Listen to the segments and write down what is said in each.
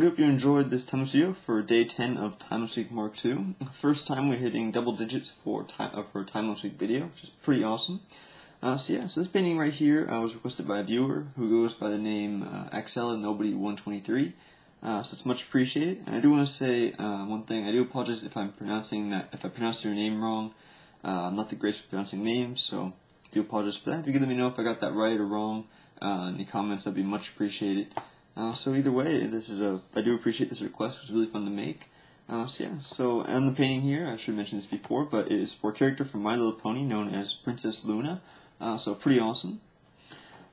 everybody, hope you enjoyed this timelapse video for day 10 of Timelapse Week Mark 2. First time we're hitting double digits for a timelapse week video, which is pretty awesome. So this painting right here was requested by a viewer who goes by the name XL123. So it's much appreciated. And I do want to say one thing. I do apologize if I pronounce your name wrong. I'm not the greatest for pronouncing names, so I do apologize for that. If you could let me know if I got that right or wrong in the comments, that'd be much appreciated. So either way, I do appreciate this request. It was really fun to make. So on the painting here, I should have mentioned this before, but it is for a character from My Little Pony known as Princess Luna. So pretty awesome.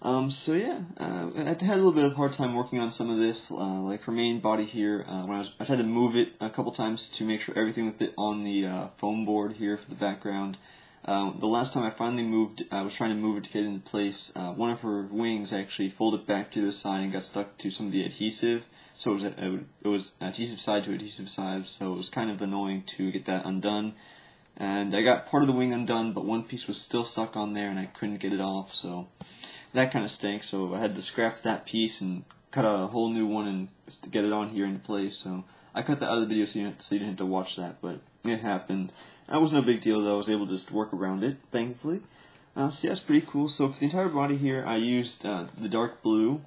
I had a little bit of a hard time working on some of this, like her main body here. I tried to move it a couple times to make sure everything would fit on the foam board here for the background. The last time I finally moved, I was trying to move it to get it into place. One of her wings actually folded back to the side and got stuck to some of the adhesive. So it was adhesive side to adhesive side, so it was kind of annoying to get that undone. And I got part of the wing undone, but one piece was still stuck on there and I couldn't get it off, so that kind of stinks. So I had to scrap that piece and cut out a whole new one and to get it on here into place. So I cut that out of the video so you didn't have to watch that, but it happened. That was no big deal though. I was able to just work around it, thankfully. It's pretty cool. So for the entire body here, I used the dark blue,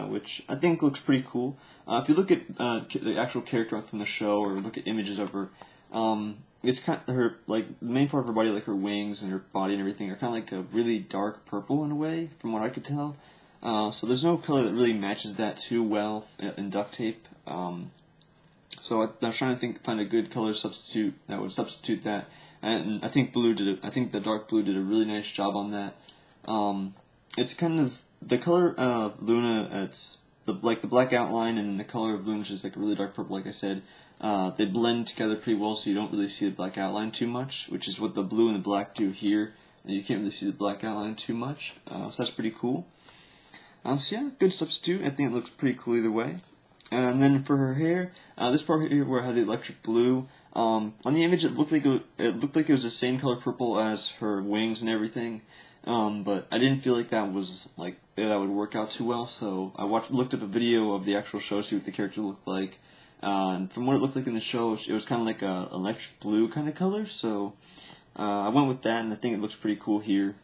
which I think looks pretty cool. If you look at the actual character from the show, or look at images of her, it's kind of her, like, the main part of her body, like her wings and her body and everything, are kind of like a really dark purple in a way, from what I could tell. So there's no color that really matches that too well in duct tape. So I was trying to find a good color substitute that would substitute that, and I think the dark blue did a really nice job on that. It's kind of the color of Luna. It's the black outline, and the color of Luna, which is like a really dark purple, like I said. They blend together pretty well, so you don't really see the black outline too much, which is what the blue and the black do here. And you can't really see the black outline too much, so that's pretty cool. Good substitute. I think it looks pretty cool either way. And then for her hair, this part here where I had the electric blue, on the image it looked like it was the same color purple as her wings and everything, but I didn't feel like that would work out too well. So I looked up a video of the actual show to see what the character looked like, and from what it looked like in the show, it was kind of like a electric blue kind of color. So I went with that, and I think it looks pretty cool here.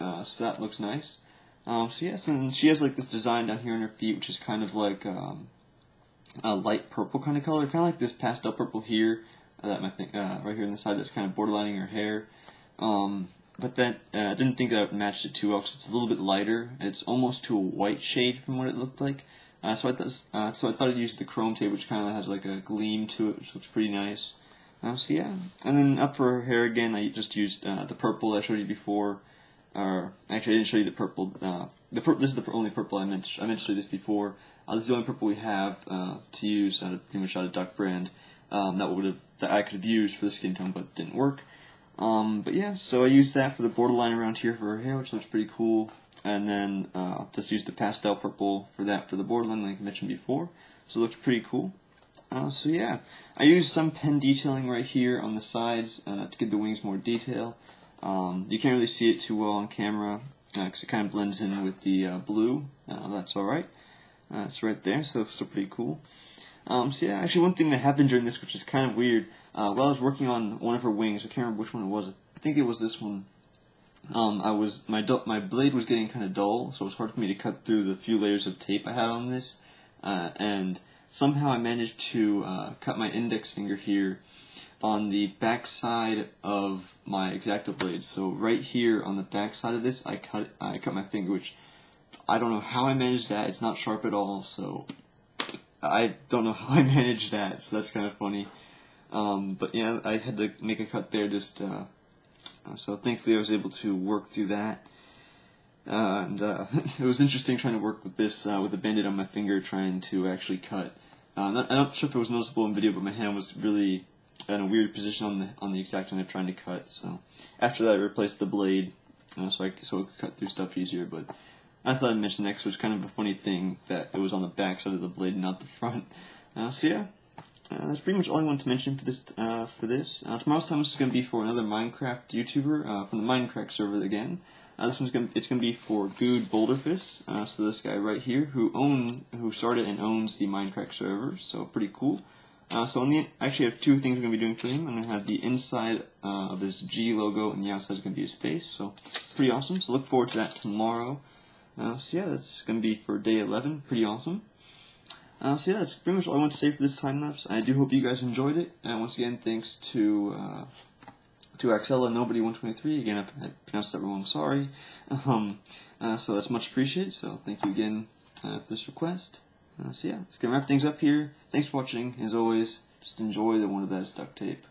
So that looks nice. And she has like this design down here on her feet, which is kind of like a light purple kind of color, kind of like this pastel purple here, right here on the side that's kind of borderlining her hair. But that I didn't think that matched it too well, because it's a little bit lighter. It's almost to a white shade from what it looked like. So I thought I'd use the chrome tape, which kind of has like a gleam to it, which looks pretty nice. And then up for her hair again, I just used the purple I showed you before. Actually, I didn't show you the purple. This is the only purple I meant to show you this before. This is the only purple we have to use pretty much out of Duck brand that I could have used for the skin tone, but didn't work. So I used that for the borderline around here for her hair, which looks pretty cool. And then just used the pastel purple for the borderline, like I mentioned before. So it looks pretty cool. I used some pen detailing right here on the sides to give the wings more detail. You can't really see it too well on camera because it kind of blends in with the blue. That's alright. It's right there, so it's still pretty cool. Actually one thing that happened during this, which is kind of weird, while I was working on one of her wings, I can't remember which one it was. I think it was this one. My blade was getting kind of dull, so it was hard for me to cut through the few layers of tape I had on this, and somehow I managed to cut my index finger here on the back side of my X-Acto blade. So right here on the back side of this, I cut my finger, which I don't know how I managed that. It's not sharp at all, so I don't know how I managed that. So that's kind of funny. But yeah, I had to make a cut there just. So thankfully I was able to work through that. It was interesting trying to work with this with a band-aid on my finger, trying to actually cut. I'm not sure if it was noticeable in video, but my hand was really in a weird position on the X-Acto knife trying to cut. So after that, I replaced the blade so it could cut through stuff easier. But I thought I'd mention that because it was kind of a funny thing that it was on the back side of the blade, not the front. that's pretty much all I wanted to mention for this. Tomorrow's time is going to be for another Minecraft YouTuber from the Minecraft server again. This one's it's going to be for Good Boulderfist. So this guy right here who started and owns the Minecraft server. So pretty cool. So I actually have two things we're going to be doing for him. I'm going to have the inside of this G logo, and the outside is going to be his face. So pretty awesome. So look forward to that tomorrow. So yeah, that's going to be for day 11. Pretty awesome. So yeah, that's pretty much all I want to say for this time lapse. I do hope you guys enjoyed it. And once again, thanks to Axella Nobody 123. Again, I pronounced that wrong. Sorry. So that's much appreciated. So thank you again for this request. So yeah, let's gonna wrap things up here. Thanks for watching. As always, just enjoy the one of that duct tape.